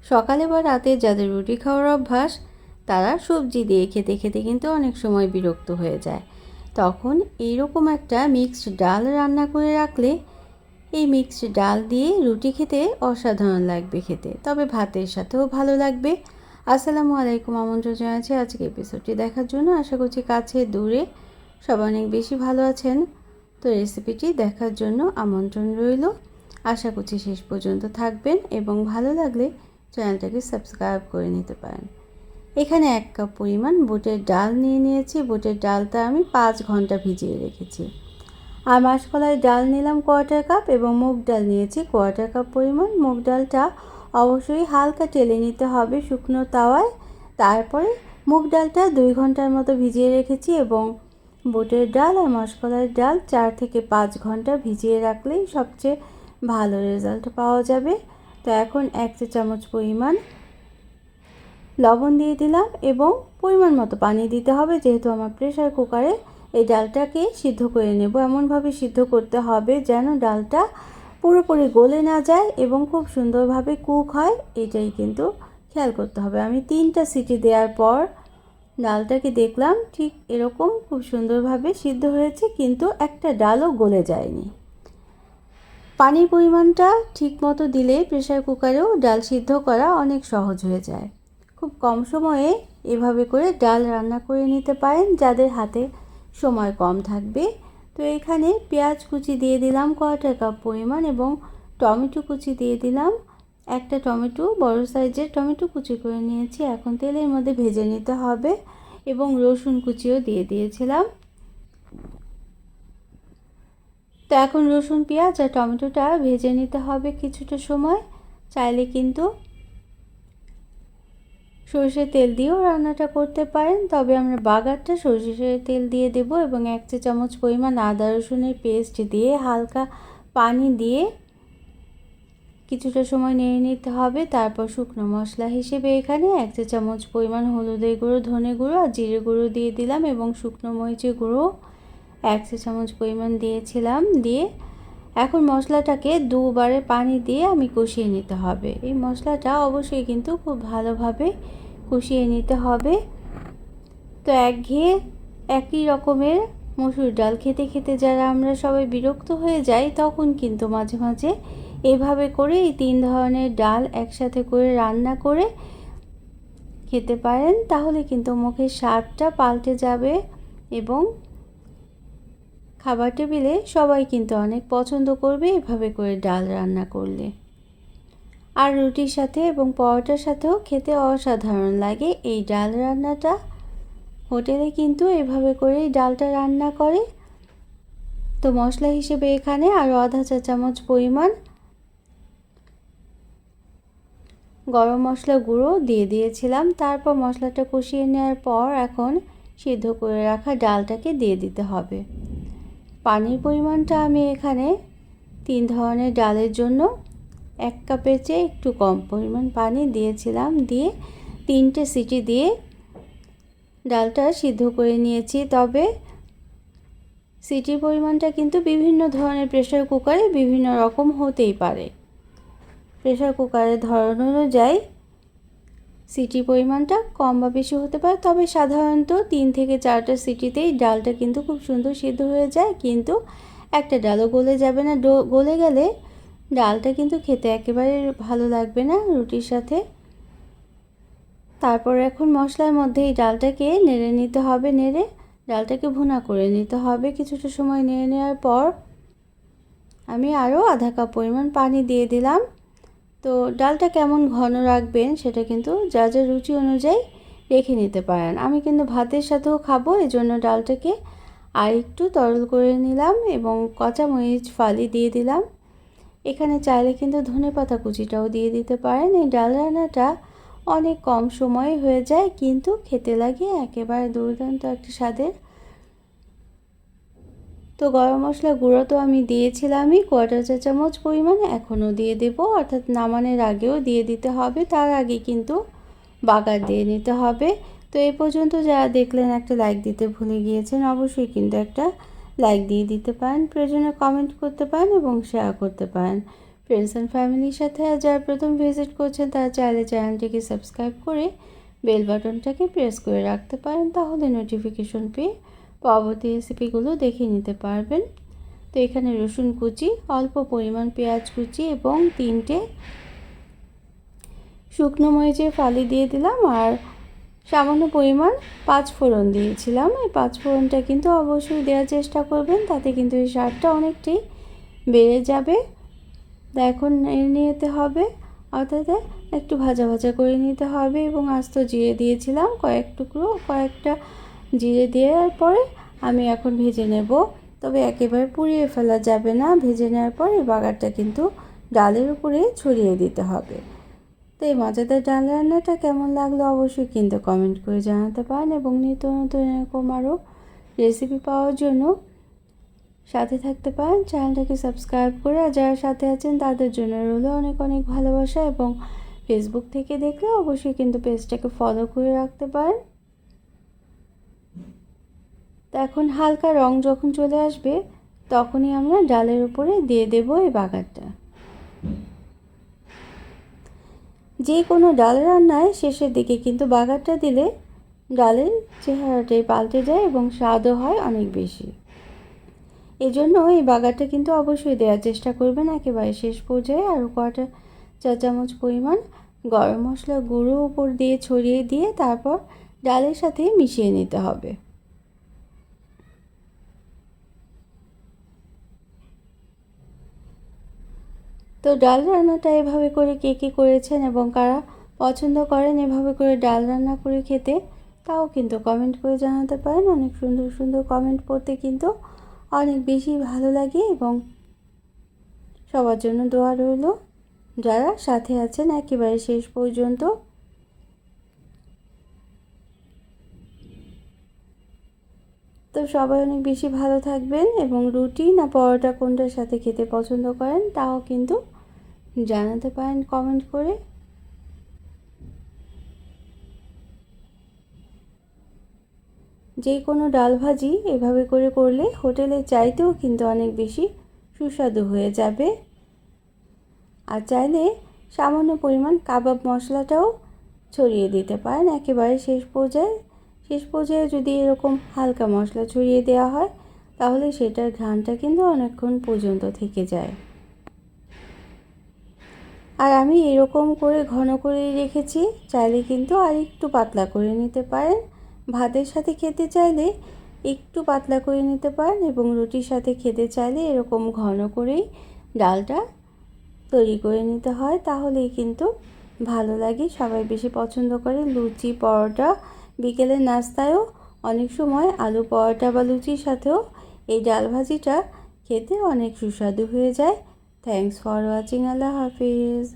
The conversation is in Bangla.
সকালে বা রাতে যাদের রুটি খাওয়ার অভ্যাস তারা সবজি দিয়ে খেতে খেতে কিন্তু অনেক সময় বিরক্ত হয়ে যায়। তখন এইরকম একটা মিক্সড ডাল রান্না করে রাখলে এই মিক্সড ডাল দিয়ে রুটি খেতে অসাধারণ লাগবে খেতে, তবে ভাতের সাথেও ভালো লাগবে। আসসালামু আলাইকুম, আমন্ত্রণ জানাচ্ছি আজকে এপিসোডটি দেখার জন্য। আশা করছি কাছে দূরে সবাই অনেক বেশি ভালো আছেন। তো রেসিপিটি দেখার জন্য আমন্ত্রণ রইল। আশা করছি শেষ পর্যন্ত থাকবেন এবং ভালো লাগলে চ্যানেলটাকে সাবস্ক্রাইব করে নিতে পারেন। এখানে 1 কাপ পরিমাণ বুটের ডাল নিয়ে নিয়েছি। বুটের ডালটা আমি 5 ঘন্টা ভিজিয়ে রেখেছি। আর মাসকলাই ডাল নিলাম 1/4 কাপ এবং মুগ ডাল নিয়েছি 1/4 কাপ পরিমাণ। মুগ ডালটা অবশ্যই হালকা টেলে নিতে হবে শুকনো তাওয়ায়। তারপরে মুগ ডালটা 2 ঘন্টার মতো ভিজিয়ে রেখেছি এবং বুটের ডাল আর মাসকলাইয়ের ডাল 4 থেকে 5 ঘন্টা ভিজিয়ে রাখলেই সবচেয়ে ভালো রেজাল্ট পাওয়া যাবে। তো এখন 1 চা চামচ পরিমাণ লবণ দিয়ে দিলাম এবং পরিমাণ মতো পানি দিতে হবে, যেহেতু আমার প্রেসার কুকারে এই ডালটাকে সিদ্ধ করে নেব। এমনভাবে সিদ্ধ করতে হবে যেন ডালটা পুরোপুরি গলে না যায় এবং খুব সুন্দরভাবে কুক হয়, এটাই কিন্তু খেয়াল করতে হবে। আমি 3টা সিটি দেওয়ার পর ডালটাকে দেখলাম ঠিক এরকম খুব সুন্দরভাবে সিদ্ধ হয়েছে, কিন্তু একটা ডালও গলে যায়নি। পানির পরিমাণটা ঠিক মতো দিলে প্রেসার কুকারেও ডাল সিদ্ধ করা অনেক সহজ হয়ে যায়। খুব কম সময়ে এভাবে করে ডাল রান্না করে নিতে পারেন যাদের হাতে সময় কম থাকবে। তো এখানে পেঁয়াজ কুচি দিয়ে দিলাম 1/4 কাপ পরিমাণ এবং টমেটো কুচি দিয়ে দিলাম। একটা টমেটো, বড় সাইজের টমেটো কুচি করে নিয়েছি। এখন তেলের মধ্যে ভেজে নিতে হবে এবং রসুন কুচিও দিয়ে দিয়েছিলাম। তো এখন রসুন, পেঁয়াজ আর টমেটোটা ভেজে নিতে হবে কিছুটা সময়। চাইলে কিন্তু সরষের তেল দিয়েও রান্নাটা করতে পারেন, তবে আমরা বাগারটা সরষের তেল দিয়ে দেব এবং 1 চা চামচ পরিমাণ আদা রসুনের পেস্ট দিয়ে হালকা পানি দিয়ে কিছুটা সময় নেড়ে নিতে হবে। তারপর শুকনো মশলা হিসেবে এখানে 1 চা চামচ পরিমাণ হলুদের গুঁড়ো, ধনে গুঁড়ো আর জিরে গুঁড়ো দিয়ে দিলাম এবং শুকনো মরিচের গুঁড়ো 1 চা চামচ পরিমাণ দিয়েছিলাম। দিয়ে এখন মশলাটাকে 2 বারে পানি দিয়ে আমি কষিয়ে নিতে হবে। এই মশলাটা অবশ্যই কিন্তু খুব ভালোভাবে কষিয়ে নিতে হবে। তো একঘেয়ে একই রকমের মসুর ডাল খেতে খেতে যারা আমরা সবাই বিরক্ত হয়ে যাই, তখন কিন্তু মাঝে মাঝে এভাবে করে এই 3 ধরনের ডাল একসাথে করে রান্না করে খেতে পারেন, তাহলে কিন্তু মুখের স্বাদটা পাল্টে যাবে এবং খাবার টেবিলে সবাই কিন্তু অনেক পছন্দ করবে এভাবে করে ডাল রান্না করলে। আর রুটির সাথে এবং পরোটার সাথেও খেতে অসাধারণ লাগে এই ডাল রান্নাটা। হোটেলে কিন্তু এভাবে করেই ডালটা রান্না করে। তো মশলা হিসেবে এখানে আরও আধা চা চামচ পরিমাণ গরম মশলা গুঁড়ো দিয়ে দিয়েছিলাম। তারপর মশলাটা কষিয়ে নেওয়ার পর এখন সিদ্ধ করে রাখা ডালটাকে দিয়ে দিতে হবে। পানির পরিমাণটা আমি এখানে 3 ধরনের ডালের জন্য 1 কাপের চেয়ে একটু কম পরিমাণ পানি দিয়েছিলাম। দিয়ে 3টে সিটি দিয়ে ডালটা সিদ্ধ করে নিয়েছি। তবে সিটির পরিমাণটা কিন্তু বিভিন্ন ধরনের প্রেসার কুকারে বিভিন্ন রকম হতেই পারে। প্রেসার কুকারের ধরন অনুযায়ী সিটির পরিমাণটা কম বা বেশি হতে পারে, তবে সাধারণত 3 থেকে 4টা সিটিতেই ডালটা কিন্তু খুব সুন্দর সিদ্ধ হয়ে যায়, কিন্তু একটা ডালও গলে যাবে না। গলে গেলে ডালটা কিন্তু খেতে একেবারে ভালো লাগবে না রুটির সাথে। তারপর এখন মশলার মধ্যে এই ডালটাকে নেড়ে নিতে হবে। নেড়ে ডালটাকে ভুনা করে নিতে হবে। কিছুটা সময় নেড়ে নেওয়ার পর আমি আরও আধা কাপ পরিমাণ পানি দিয়ে দিলাম। তো ডালটা কেমন ঘন রাখবেন সেটা কিন্তু যা যা রুচি অনুযায়ী রেখে নিতে পারেন। আমি কিন্তু ভাতের সাথেও খাবো, এজন্য ডালটাকে আর একটু তরল করে নিলাম এবং কাঁচামরিচ ফালি দিয়ে দিলাম। এখানে চাইলে কিন্তু ধনেপাতা কুচিটাও দিয়ে দিতে পারেন। এই ডাল রান্নাটা অনেক কম সময়ে হয়ে যায়, কিন্তু খেতে লাগে একেবারে দুর্দান্ত একটা স্বাদের। তো গরম মশলা গুঁড়ো তো আমি দিয়েছিলামই 1/4 চা চামচ পরিমাণে, এখনও দিয়ে দেব, অর্থাৎ নামানোর আগেও দিয়ে দিতে হবে। তার আগে কিন্তু বাগার দিয়ে নিতে হবে। তো এই পর্যন্ত যারা দেখলেন একটা লাইক দিতে ভুলে গিয়েছেন, অবশ্যই কিন্তু একটা লাইক দিয়ে দিতে পারেন। প্রয়োজনে কমেন্ট করতে পারেন এবং শেয়ার করতে পারেন। ফ্রেন্ডস অ্যান্ড ফ্যামিলির সাথে যারা প্রথম ভিজিট করছেন তারা চাইলে চ্যানেলটিকে সাবস্ক্রাইব করে বেল বাটনটাকে প্রেস করে রাখতে পারেন, তাহলে নোটিফিকেশন পেয়ে পরবর্তী রেসিপিগুলো দেখে নিতে পারবেন। তো এখানে রসুন কুচি, অল্প পরিমাণ পেঁয়াজ কুচি এবং 3টে শুকনো মরিচের ফালি দিয়ে দিলাম, আর সামান্য পরিমাণ 5 ফোড়ন দিয়েছিলাম। এই 5 ফোড়নটা কিন্তু অবশ্যই দেওয়ার চেষ্টা করবেন, তাতে কিন্তু এই স্বাদটা অনেকটাই বেড়ে যাবে। এখন নিতে হবে, অর্থাৎ একটু ভাজা ভাজা করে নিতে হবে। এবং আস্ত জিরে দিয়েছিলাম কয়েকটা জিরে দেওয়ার পরে আমি এখন ভেজে নেব, তবে একেবারে পুড়িয়ে ফেলা যাবে না। ভেজে নেওয়ার পর এই বাগারটা কিন্তু ডালের উপরে ছড়িয়ে দিতে হবে। তো এই মজাদার ডাল রান্নাটা কেমন লাগলো অবশ্যই কিন্তু কমেন্ট করে জানাতে পারেন, এবং নিত্য নতুন এরকম আরও রেসিপি পাওয়ার জন্য সাথে থাকতে পারেন। চ্যানেলটাকে সাবস্ক্রাইব করে, আর যারা সাথে আছেন তাদের জন্য রইল অনেক অনেক ভালোবাসা, এবং ফেসবুক থেকে দেখলে অবশ্যই কিন্তু পেজটাকে ফলো করে রাখতে পারেন। তো এখন হালকা রং যখন চলে আসবে তখনই আমরা ডালের উপরে দিয়ে দেব এই বাগারটা। যে কোনো ডাল রান্নায় শেষের দিকে কিন্তু বাগারটা দিলে ডালের চেহারাটাই পাল্টে যায় এবং স্বাদও হয় অনেক বেশি। এজন্য এই বাগারটা কিন্তু অবশ্যই দেওয়ার চেষ্টা করবেন একেবারে শেষ পর্যায়ে। আরও কটা চা চামচ পরিমাণ গরম মশলা গুঁড়ো উপর দিয়ে ছড়িয়ে দিয়ে তারপর ডালের সাথে মিশিয়ে নিতে হবে। তো ডাল রান্নাটা এভাবে করে কে কে করেছেন এবং কারা পছন্দ করেন এভাবে করে ডাল রান্না করে খেতে, তাও কিন্তু কমেন্ট করে জানাতে পারেন। অনেক সুন্দর সুন্দর কমেন্ট পড়তে কিন্তু অনেক বেশি ভালো লাগে, এবং সবার জন্য দোয়া রইল যারা সাথে আছেন একেবারে শেষ পর্যন্ত। তো সবাই অনেক বেশি ভালো থাকবেন, এবং রুটি না পরোটা কোনটার সাথে খেতে পছন্দ করেন তাও কিন্তু জানাতে পারেন কমেন্ট করে। যে কোনো ডাল ভাজি এভাবে করে করলে হোটেলে চাইতেও কিন্তু অনেক বেশি সুস্বাদু হয়ে যাবে। আর চাইলে সামান্য পরিমাণ কাবাব মশলাটাও ছড়িয়ে দিতে পারেন একেবারে শেষ পর্যায়ে যদি এরকম হালকা মশলা ছড়িয়ে দেওয়া হয় তাহলে সেটার ঘ্রাণটা কিন্তু অনেকক্ষণ পর্যন্ত থেকে যায়। আর আমি এরকম করে ঘন করে রেখেছি, চাইলে কিন্তু আর একটু পাতলা করে নিতে পারেন। ভাতের সাথে খেতে চাইলে একটু পাতলা করে নিতে পারেন, এবং রুটির সাথে খেতে চাইলে এরকম ঘন করেই ডালটা তৈরি করে নিতে হয়, তাহলেই কিন্তু ভালো লাগে। সবাই বেশি পছন্দ করে লুচি পরোটা, বিকেলের নাস্তায়ও অনেক সময় আলু পরোটা বা লুচির সাথেও এই ডাল ভাজিটা খেতে অনেক সুস্বাদু হয়ে যায়। Thanks for watching. Allah Hafiz.